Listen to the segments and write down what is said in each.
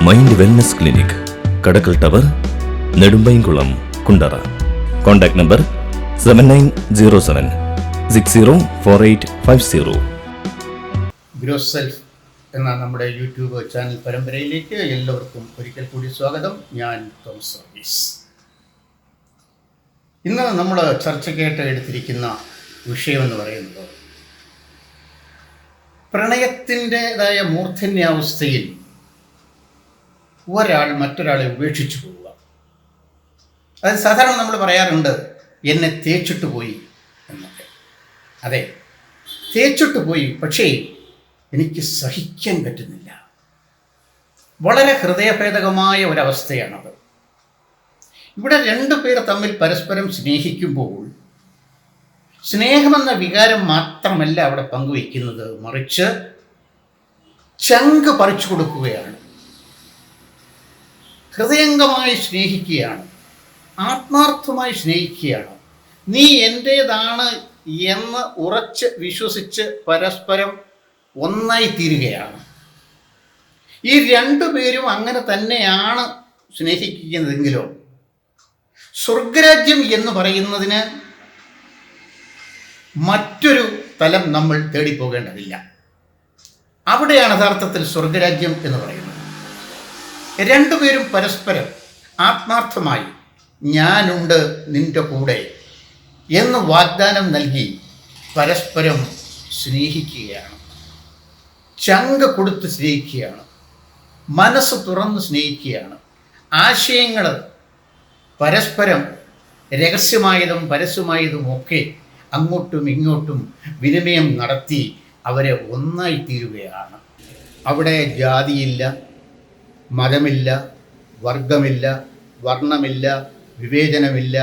Mind wellness clinic, Kadakkal tower, Nedumpainkulam, Kundara. Contact number 7907604850. Grow self എന്ന നമ്മുടെ YouTube channel പരമ്പരയിലേക്ക് എല്ലാവർക്കും ഒരിക്കൽ കൂടി സ്വാഗതം. ഞാൻ തോമസ് സർവീസ്. ഇന്ന് നമ്മൾ ചർച്ചയ്ക്കായിട്ട് എടുത്തിരിക്കുന്ന വിഷയമെന്ന് പറയുന്നത് പ്രണയത്തിൻ്റെതായ മൂർധന്യാവസ്ഥയിൽ ഒരാൾ മറ്റൊരാളെ ഉപേക്ഷിച്ചു പോവുക. അത് സാധാരണ നമ്മൾ പറയാറുണ്ട്, എന്നെ തേച്ചിട്ട് പോയി എന്നൊക്കെ. അതെ, തേച്ചിട്ട് പോയി, പക്ഷേ എനിക്ക് സഹിക്കാൻ പറ്റുന്നില്ല. വളരെ ഹൃദയഭേദകമായ ഒരവസ്ഥയാണത്. ഇവിടെ രണ്ടു പേർ തമ്മിൽ പരസ്പരം സ്നേഹിക്കുമ്പോൾ സ്നേഹമെന്ന വികാരം മാത്രമല്ല അവിടെ പങ്കുവയ്ക്കുന്നത്, മറിച്ച് ചങ്ക് പറിച്ചു കൊടുക്കുകയാണ്. ഹൃദയംഗമായി സ്നേഹിക്കുകയാണ്, ആത്മാർത്ഥമായി സ്നേഹിക്കുകയാണ്. നീ എൻ്റേതാണ് എന്ന് ഉറച്ച് വിശ്വസിച്ച് പരസ്പരം ഒന്നായി തീരുകയാണ്. ഈ രണ്ടുപേരും അങ്ങനെ തന്നെയാണ് സ്നേഹിക്കുന്നതെങ്കിലോ സ്വർഗരാജ്യം എന്ന് പറയുന്നതിന് മറ്റൊരു തലം നമ്മൾ തേടിപ്പോകേണ്ടതില്ല. അവിടെയാണ് യഥാർത്ഥത്തിൽ സ്വർഗരാജ്യം എന്ന് പറയുന്നത്. രണ്ടുപേരും പരസ്പരം ആത്മാർത്ഥമായി ഞാനുണ്ട് നിന്റെ കൂടെ എന്ന് വാഗ്ദാനം നൽകി പരസ്പരം സ്നേഹിക്കുകയാണ്. ചങ്ക് കൊടുത്ത് സ്നേഹിക്കുകയാണ്, മനസ്സ് തുറന്ന് സ്നേഹിക്കുകയാണ്. ആശയങ്ങൾ പരസ്പരം രഹസ്യമായതും പരസ്യമായതും ഒക്കെ അങ്ങോട്ടും ഇങ്ങോട്ടും വിനിമയം നടത്തി അവരെ ഒന്നായി തീരുകയാണ്. അവിടെ ജാതിയില്ല, മതമില്ല, വർഗമില്ല, വർണ്ണമില്ല, വിവേചനമില്ല,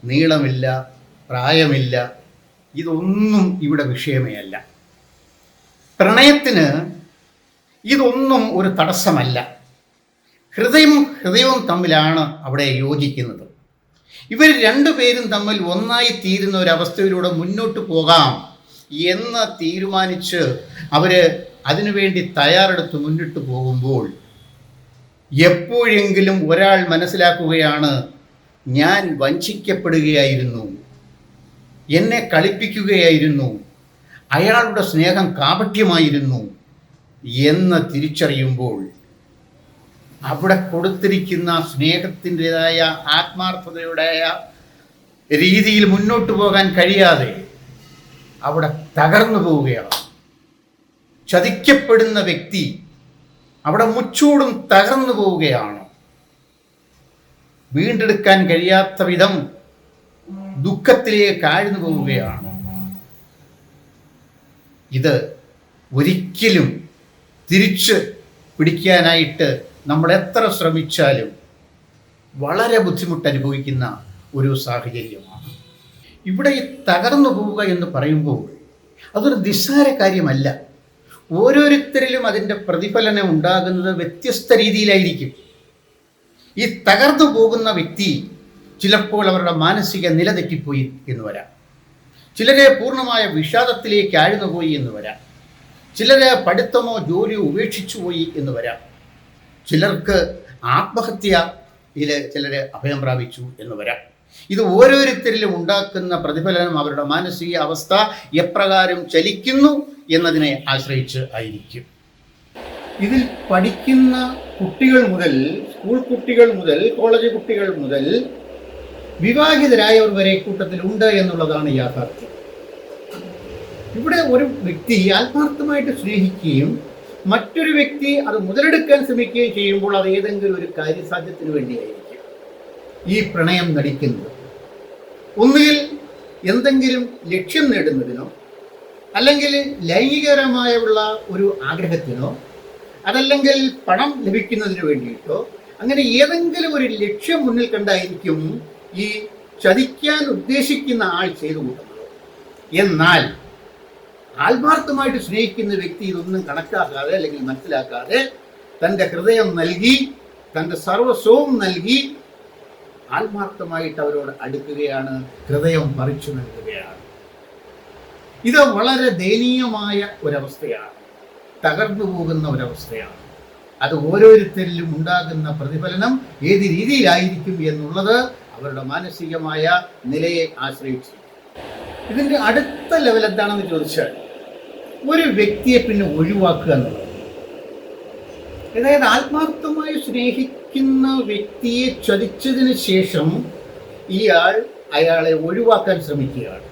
നീളമില്ല, പ്രായമില്ല. ഇതൊന്നും ഇവിടെ വിഷയമേ അല്ല. പ്രണയത്തിന് ഇതൊന്നും ഒരു തടസ്സമല്ല. ഹൃദയവും തമ്മിലാണ് അവിടെ യോജിക്കുന്നത്. ഇവർ രണ്ടുപേരും തമ്മിൽ ഒന്നായി തീരുന്ന ഒരവസ്ഥയിലൂടെ മുന്നോട്ട് പോകാം എന്ന് തീരുമാനിച്ച് അവർ അതിനുവേണ്ടി തയ്യാറെടുത്ത് മുന്നിട്ട് പോകുമ്പോൾ എപ്പോഴെങ്കിലും ഒരാൾ മനസ്സിലാക്കുകയാണ്, ഞാൻ വഞ്ചിക്കപ്പെടുകയായിരുന്നു, എന്നെ കളിപ്പിക്കുകയായിരുന്നു, അയാളുടെ സ്നേഹം കാപട്യമായിരുന്നു എന്ന് തിരിച്ചറിയുമ്പോൾ അവിടെ കൊടുത്തിരിക്കുന്ന സ്നേഹത്തിൻ്റെതായ ആത്മാർത്ഥതയുടേതായ രീതിയിൽ മുന്നോട്ട് പോകാൻ കഴിയാതെ അവിടെ തകർന്നു പോവുകയാണ്. ചതിക്കപ്പെടുന്ന വ്യക്തി അവിടെ മുച്ചൂടും തകർന്നു പോവുകയാണ്. വീണ്ടെടുക്കാൻ കഴിയാത്ത വിധം ദുഃഖത്തിലേക്ക് ആഴ്ന്നു പോവുകയാണ്. ഇത് ഒരിക്കലും തിരിച്ച് പിടിക്കാനായിട്ട് നമ്മൾ എത്ര ശ്രമിച്ചാലും വളരെ ബുദ്ധിമുട്ട് അനുഭവിക്കുന്ന ഒരു സാഹചര്യമാണ്. ഇവിടെ ഈ തകർന്നു പോവുക എന്ന് പറയുമ്പോൾ അതൊരു നിസ്സാര കാര്യമല്ല. ഓരോരുത്തരിലും അതിൻ്റെ പ്രതിഫലനം ഉണ്ടാകുന്നത് വ്യത്യസ്ത രീതിയിലായിരിക്കും. ഈ തകർന്നു പോകുന്ന വ്യക്തി ചിലപ്പോൾ അവരുടെ മാനസിക നില തെറ്റിപ്പോയി എന്ന് വരാം. ചിലരെ പൂർണ്ണമായ വിഷാദത്തിലേക്ക് ആഴ്ന്നുപോയി എന്ന് വരാം. ചിലരെ പഠിത്തമോ ജോലിയോ ഉപേക്ഷിച്ചു പോയി എന്ന് വരാം. ചിലർക്ക് ആത്മഹത്യയിൽ ചിലരെ അഭയം പ്രാപിച്ചു എന്ന് വരാം. ഇത് ഓരോരുത്തരിലും ഉണ്ടാക്കുന്ന പ്രതിഫലനം അവരുടെ മാനസിക അവസ്ഥ എപ്രകാരം ചലിക്കുന്നു എന്നതിനെ ആശ്രയിച്ച് ആയിരിക്കും. ഇതിൽ പഠിക്കുന്ന കുട്ടികൾ മുതൽ, സ്കൂൾ കുട്ടികൾ മുതൽ, കോളേജ് കുട്ടികൾ മുതൽ വിവാഹിതരായവർ വരെ കൂട്ടത്തിൽ ഉണ്ട് എന്നുള്ളതാണ് യാഥാർത്ഥ്യം. ഇവിടെ ഒരു വ്യക്തി ആത്മാർത്ഥമായിട്ട് സ്നേഹിക്കുകയും മറ്റൊരു വ്യക്തി അത് മുതലെടുക്കാൻ ശ്രമിക്കുകയും ചെയ്യുമ്പോൾ അത് ഏതെങ്കിലും ഒരു കാര്യസാധ്യത്തിന് വേണ്ടിയായിരിക്കും ഈ പ്രണയം നടിക്കുന്നത്. ഒന്നുകിൽ എന്തെങ്കിലും ലക്ഷ്യം നേടുന്നതിനോ, അല്ലെങ്കിൽ ലൈംഗികപരമായുള്ള ഒരു ആഗ്രഹത്തിനോ, അതല്ലെങ്കിൽ പണം ലഭിക്കുന്നതിന് വേണ്ടിയിട്ടോ, അങ്ങനെ ഏതെങ്കിലും ഒരു ലക്ഷ്യം മുന്നിൽ കണ്ടായിരിക്കും ഈ ചതിക്കാൻ ഉദ്ദേശിക്കുന്ന ആൾ ചെയ്തു കൂട്ടുന്നത്. എന്നാൽ ആത്മാർത്ഥമായിട്ട് സ്നേഹിക്കുന്ന വ്യക്തി ഇതൊന്നും കണക്കാക്കാതെ അല്ലെങ്കിൽ മനസ്സിലാക്കാതെ തൻ്റെ ഹൃദയം നൽകി, തൻ്റെ സർവസ്വവും നൽകി ആത്മാർത്ഥമായിട്ട് അവരോട് അടുക്കുകയാണ്, ഹൃദയം പറിച്ചു നൽകുകയാണ്. ഇത് വളരെ ദയനീയമായ ഒരവസ്ഥയാണ്, തകർന്നു പോകുന്ന ഒരവസ്ഥയാണ്. അത് ഓരോരുത്തരിലും ഉണ്ടാകുന്ന പ്രതിഫലനം ഏത് രീതിയിലായിരിക്കും എന്നുള്ളത് അവരുടെ മാനസികമായ നിലയെ ആശ്രയിച്ചു. ഇതിൻ്റെ അടുത്ത ലെവൽ എന്താണെന്ന് ചോദിച്ചാൽ ഒരു വ്യക്തിയെ പിന്നെ ഒഴിവാക്കുക എന്നുള്ളത്. അതായത് ആത്മാർത്ഥമായി സ്നേഹിക്കുന്ന വ്യക്തിയെ ചതിച്ചതിന് ശേഷം ഇയാൾ അയാളെ ഒഴിവാക്കാൻ ശ്രമിക്കുകയാണ്.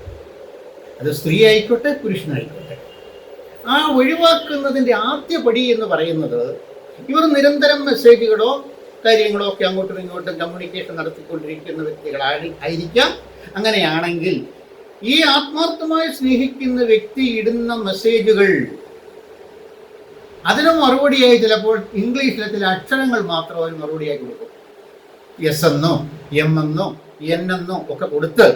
അത് സ്ത്രീ ആയിക്കോട്ടെ പുരുഷനായിക്കോട്ടെ. ആ ഒഴിവാക്കുന്നതിൻ്റെ ആദ്യ പടി എന്ന് പറയുന്നത് ഇവർ നിരന്തരം മെസ്സേജുകളോ കാര്യങ്ങളോ ഒക്കെ അങ്ങോട്ടും ഇങ്ങോട്ടും കമ്മ്യൂണിക്കേഷൻ നടത്തിക്കൊണ്ടിരിക്കുന്ന വ്യക്തികളായിരിക്കാം. അങ്ങനെയാണെങ്കിൽ ഈ ആത്മാർത്ഥമായി സ്നേഹിക്കുന്ന വ്യക്തി ഇടുന്ന മെസ്സേജുകൾ അതിന് മറുപടിയായി ചിലപ്പോൾ ഇംഗ്ലീഷിലെ ചില അക്ഷരങ്ങൾ മാത്രം അവർ മറുപടിയായി കൊടുക്കും. എസ് എന്നോ എം എന്നോ എൻ എന്നോ ഒക്കെ കൊടുത്ത്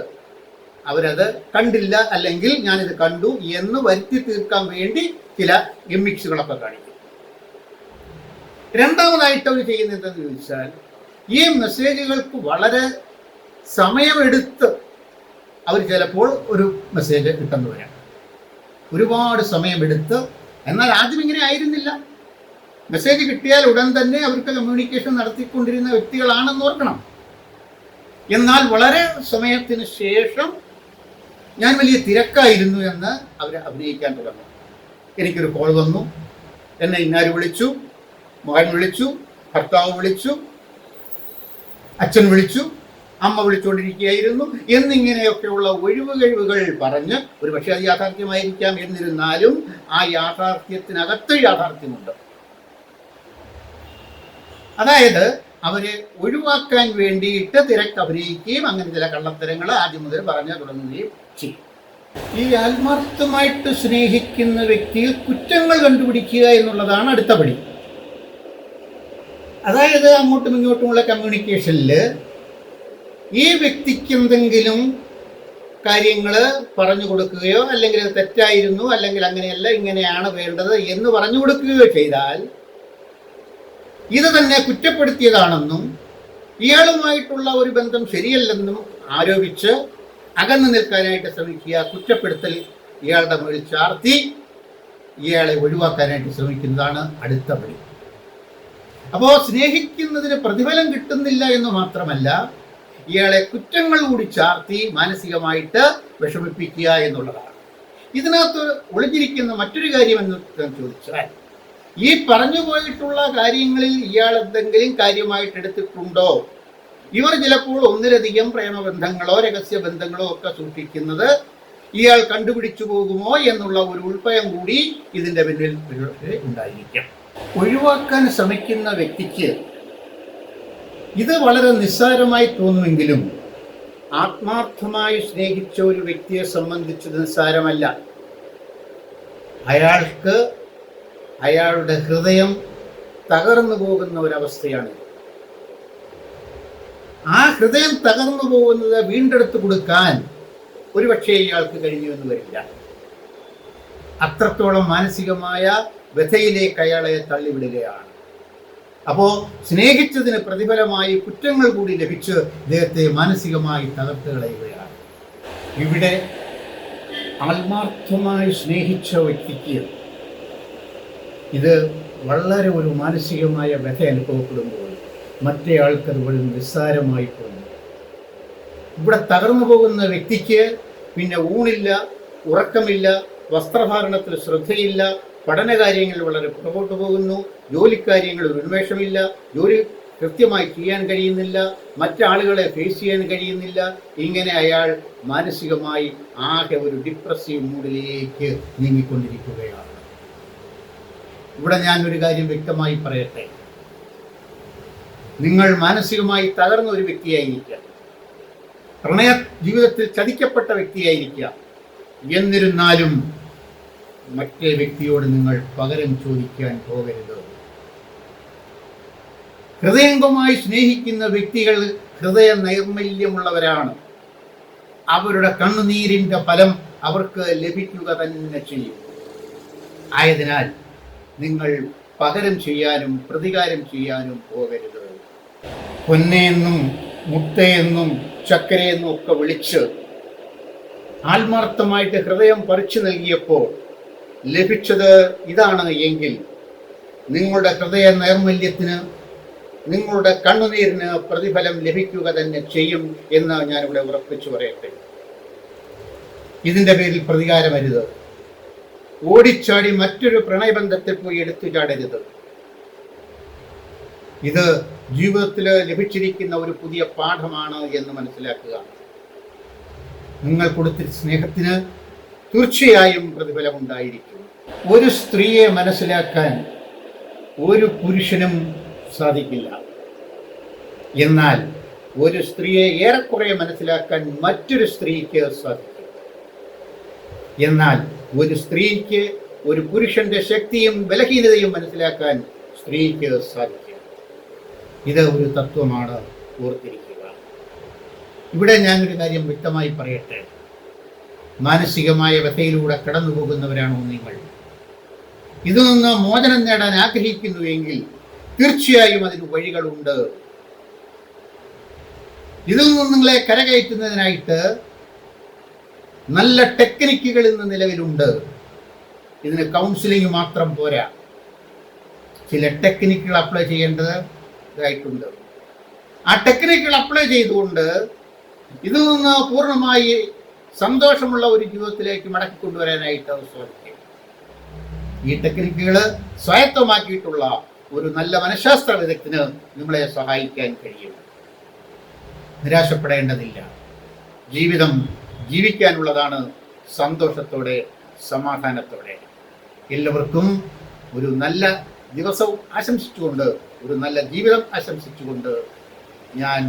അവരത് കണ്ടില്ല, അല്ലെങ്കിൽ ഞാനിത് കണ്ടു എന്ന് വരുത്തി തീർക്കാൻ വേണ്ടി ചില ഗിമ്മിക്സുകളൊക്കെ കാണിക്കും. രണ്ടാമതായിട്ട് അവർ ചെയ്യുന്നത് എന്തെന്ന് ചോദിച്ചാൽ ഈ മെസ്സേജുകൾക്ക് വളരെ സമയമെടുത്ത് അവർ ചിലപ്പോൾ ഒരു മെസ്സേജ് കിട്ടുന്നു വരാം. ഒരുപാട് സമയമെടുത്ത്, എന്നാൽ ആദ്യം ഇങ്ങനെ ആയിരുന്നില്ല. മെസ്സേജ് കിട്ടിയാൽ ഉടൻ തന്നെ അവർക്ക് കമ്മ്യൂണിക്കേഷൻ നടത്തിക്കൊണ്ടിരുന്ന വ്യക്തികളാണെന്ന് ഓർക്കണം. എന്നാൽ വളരെ സമയത്തിന് ശേഷം ഞാൻ വലിയ തിരക്കായിരുന്നു എന്ന് അവർ അഭിനയിക്കാൻ തുടങ്ങും. എനിക്കൊരു കോൾ വന്നു, എന്നെ ഇന്നാര് വിളിച്ചു, മകൻ വിളിച്ചു, ഭർത്താവ് വിളിച്ചു, അച്ഛൻ വിളിച്ചു, അമ്മ വിളിച്ചുകൊണ്ടിരിക്കുകയായിരുന്നു എന്നിങ്ങനെയൊക്കെയുള്ള ഒഴിവുകഴിവുകൾ പറഞ്ഞ്, ഒരു പക്ഷേ അത് യാഥാർത്ഥ്യമായിരിക്കാം. എന്നിരുന്നാലും ആ യാഥാർത്ഥ്യത്തിനകത്ത് യാഥാർത്ഥ്യമുണ്ട്. അതായത് അവരെ ഒഴിവാക്കാൻ വേണ്ടിയിട്ട് തിരക്ക് അഭിനയിക്കുകയും അങ്ങനെ ചില കള്ളത്തരങ്ങൾ ആദ്യം മുതൽ പറഞ്ഞു തുടങ്ങുകയും ചെയ്യും. ഈ ആത്മാർത്ഥമായിട്ട് സ്നേഹിക്കുന്ന വ്യക്തിയിൽ കുറ്റങ്ങൾ കണ്ടുപിടിക്കുക എന്നുള്ളതാണ് അടുത്ത പടി. അതായത് അങ്ങോട്ടും ഇങ്ങോട്ടുമുള്ള കമ്മ്യൂണിക്കേഷനിൽ ഈ വ്യക്തിക്ക് എന്തെങ്കിലും കാര്യങ്ങൾ പറഞ്ഞു കൊടുക്കുകയോ അല്ലെങ്കിൽ അത് തെറ്റായിരുന്നു, അല്ലെങ്കിൽ അങ്ങനെയല്ല ഇങ്ങനെയാണ് വേണ്ടത് എന്ന് പറഞ്ഞു കൊടുക്കുകയോ ചെയ്താൽ ഇത് തന്നെ കുറ്റപ്പെടുത്തിയതാണെന്നും ഇയാളുമായിട്ടുള്ള ഒരു ബന്ധം ശരിയല്ലെന്നും ആരോപിച്ച് അകന്നു നിൽക്കാനായിട്ട് ശ്രമിക്കുക. കുറ്റപ്പെടുത്തൽ ഇയാളുടെ മുകളിൽ ചാർത്തി ഇയാളെ ഒഴിവാക്കാനായിട്ട് ശ്രമിക്കുന്നതാണ് അടുത്ത പടി. അപ്പോൾ സ്നേഹിക്കുന്നതിന് പ്രതിഫലം കിട്ടുന്നില്ല എന്ന് മാത്രമല്ല, ഇയാളെ കുറ്റങ്ങൾ കൂടി ചാർത്തി മാനസികമായിട്ട് വിഷമിപ്പിക്കുക എന്നുള്ളതാണ്. ഇതിനകത്ത് ഒളിഞ്ഞിരിക്കുന്ന മറ്റൊരു കാര്യം എന്ന് ചോദിച്ചാൽ, ഈ പറഞ്ഞു പോയിട്ടുള്ള കാര്യങ്ങളിൽ ഇയാൾ എന്തെങ്കിലും കാര്യമായിട്ട് എടുത്തിട്ടുണ്ടോ? ഇവർ ചിലപ്പോൾ ഒന്നിലധികം പ്രേമബന്ധങ്ങളോ രഹസ്യബന്ധങ്ങളോ ഒക്കെ സൂക്ഷിക്കുന്നത് ഇയാൾ കണ്ടുപിടിച്ചു പോകുമോ എന്നുള്ള ഒരു ഉൾഭയം കൂടി ഇതിൻ്റെ പിന്നിൽ ഉണ്ടായിരിക്കാം. ഒഴിവാക്കാൻ ശ്രമിക്കുന്ന വ്യക്തിക്ക് ഇത് വളരെ നിസ്സാരമായി തോന്നുമെങ്കിലും ആത്മാർത്ഥമായി സ്നേഹിച്ച ഒരു വ്യക്തിയെ സംബന്ധിച്ച് നിസ്സാരമല്ല. അയാൾക്ക് അയാളുടെ ഹൃദയം തകർന്നു പോകുന്ന ഒരവസ്ഥയാണ്. ആ ഹൃദയം തകർന്നു പോകുന്നത് വീണ്ടെടുത്ത് കൊടുക്കാൻ ഒരുപക്ഷെ ഇയാൾക്ക് കഴിഞ്ഞുവെന്ന് വരില്ല. അത്രത്തോളം മാനസികമായ വ്യഥയിലേക്ക് അയാളെ തള്ളിവിടുകയാണ്. അപ്പോൾ സ്നേഹിച്ചതിന് പ്രതിഫലമായി കുറ്റങ്ങൾ കൂടി ലഭിച്ച് ഇദ്ദേഹത്തെ മാനസികമായി തകർത്ത് കളയുകയാണ്. ഇവിടെ ആത്മാർത്ഥമായി സ്നേഹിച്ച വ്യക്തിക്ക് ഇത് വളരെ ഒരു മാനസികമായ വ്യഥ അനുഭവപ്പെടുമ്പോൾ മറ്റേ ആൾക്കത് വളരെ നിസ്സാരമായി പോകുന്നു. ഇവിടെ തകർന്നു പോകുന്ന വ്യക്തിക്ക് പിന്നെ ഊണില്ല, ഉറക്കമില്ല, വസ്ത്രധാരണത്തിൽ ശ്രദ്ധയില്ല, പഠനകാര്യങ്ങൾ വളരെ പുറകോട്ട് പോകുന്നു, ജോലിക്കാര്യങ്ങളിൽ ഉന്മേഷമില്ല, ജോലി കൃത്യമായി ചെയ്യാൻ കഴിയുന്നില്ല, മറ്റാളുകളെ ഫേസ് ചെയ്യാൻ കഴിയുന്നില്ല. ഇങ്ങനെ അയാൾ മാനസികമായി ആകെ ഒരു ഡിപ്രസീവ് മൂഡിലേക്ക് നീങ്ങിക്കൊണ്ടിരിക്കുകയാണ്. ഇവിടെ ഞാൻ ഒരു കാര്യം വ്യക്തമായി പറയട്ടെ. നിങ്ങൾ മാനസികമായി തകർന്ന ഒരു വ്യക്തിയായിരിക്കാം, പ്രണയ ജീവിതത്തിൽ ചതിക്കപ്പെട്ട വ്യക്തിയായിരിക്കാം. എന്നിരുന്നാലും മറ്റേ വ്യക്തിയോട് നിങ്ങൾ പകരം ചോദിക്കാൻ പോകരുത്. ഹൃദയംഗമായി സ്നേഹിക്കുന്ന വ്യക്തികൾ ഹൃദയ നൈർമല്യമുള്ളവരാണ്. അവരുടെ കണ്ണുനീരിൻ്റെ ഫലം അവർക്ക് ലഭിക്കുക തന്നെ ചെയ്യും. ആയതിനാൽ നിങ്ങൾ പകരം ചെയ്യാനും പ്രതികാരം ചെയ്യാനും പോകരുത്. പൊന്നയെന്നും മുട്ടയെന്നും ചക്കരയെന്നും ഒക്കെ വിളിച്ച് ആത്മാർത്ഥമായിട്ട് ഹൃദയം പറിച്ചു നൽകിയപ്പോൾ ലഭിച്ചത് ഇതാണ് എങ്കിൽ നിങ്ങളുടെ ഹൃദയ നൈർമല്യത്തിന്, നിങ്ങളുടെ കണ്ണുനീരിന് പ്രതിഫലം ലഭിക്കുക തന്നെ ചെയ്യും എന്ന് ഞാനിവിടെ ഉറപ്പിച്ചു പറയട്ടെ. ഇതിൻ്റെ പേരിൽ പ്രതികാരമരുത്. ഓടിച്ചാടി മറ്റൊരു പ്രണയബന്ധത്തിൽ പോയി എടുത്തു ചാടരുത്. ഇത് ജീവിതത്തിൽ ലഭിച്ചിരിക്കുന്ന ഒരു പുതിയ പാഠമാണ് എന്ന് മനസ്സിലാക്കുക. നിങ്ങൾ കൊടുത്ത സ്നേഹത്തിന് തീർച്ചയായും പ്രതിഫലമുണ്ടായിരിക്കും. ഒരു സ്ത്രീയെ മനസ്സിലാക്കാൻ ഒരു പുരുഷനും സാധിക്കില്ല. എന്നാൽ ഒരു സ്ത്രീയെ ഏറെക്കുറെ മനസ്സിലാക്കാൻ മറ്റൊരു സ്ത്രീക്ക് സാധിക്കും. എന്നാൽ ഒരു സ്ത്രീക്ക് ഒരു പുരുഷന്റെ ശക്തിയും ബലഹീനതയും മനസ്സിലാക്കാൻ സ്ത്രീക്ക് സാധിക്കും. ഇത് ഒരു തത്വമാണ്, ഓർത്തിരിക്കുക. ഇവിടെ ഞാനൊരു കാര്യം വ്യക്തമായി പറയട്ടെ. മാനസികമായ വ്യഥയിലൂടെ കടന്നു പോകുന്നവരാണോ നിങ്ങൾ? ഇതിൽ നിന്ന് മോചനം നേടാൻ ആഗ്രഹിക്കുന്നുവെങ്കിൽ തീർച്ചയായും അതിന് വഴികളുണ്ട്. ഇതിൽ നിന്ന് നിങ്ങളെ കരകയറ്റുന്നതിനായിട്ട് നല്ല ടെക്നിക്കുകൾ ഇന്ന് നിലവിലുണ്ട്. ഇതിന് കൗൺസിലിംഗ് മാത്രം പോരാ, ചില ടെക്നിക്കുകൾ അപ്ലൈ ചെയ്യേണ്ടതായിട്ടുണ്ട്. ആ ടെക്നിക്കുകൾ അപ്ലൈ ചെയ്തുകൊണ്ട് ഇതിൽ നിന്ന് പൂർണ്ണമായി സന്തോഷമുള്ള ഒരു ജീവിതത്തിലേക്ക് മടക്കിക്കൊണ്ടുവരാനായിട്ട് സാധിക്കും. ഈ ടെക്നിക്കുകൾ സ്വായത്തമാക്കിയിട്ടുള്ള ഒരു നല്ല മനഃശാസ്ത്ര വിദഗ്ധന് നിങ്ങളെ സഹായിക്കാൻ കഴിയും. നിരാശപ്പെടേണ്ടതില്ല. ജീവിതം ജീവിക്കാനുള്ളതാണ്, സന്തോഷത്തോടെ, സമാധാനത്തോടെ. എല്ലാവർക്കും ഒരു നല്ല ദിവസവും ആശംസിച്ചുകൊണ്ട്, ഒരു നല്ല ജീവിതം ആശംസിച്ചുകൊണ്ട് ഞാൻ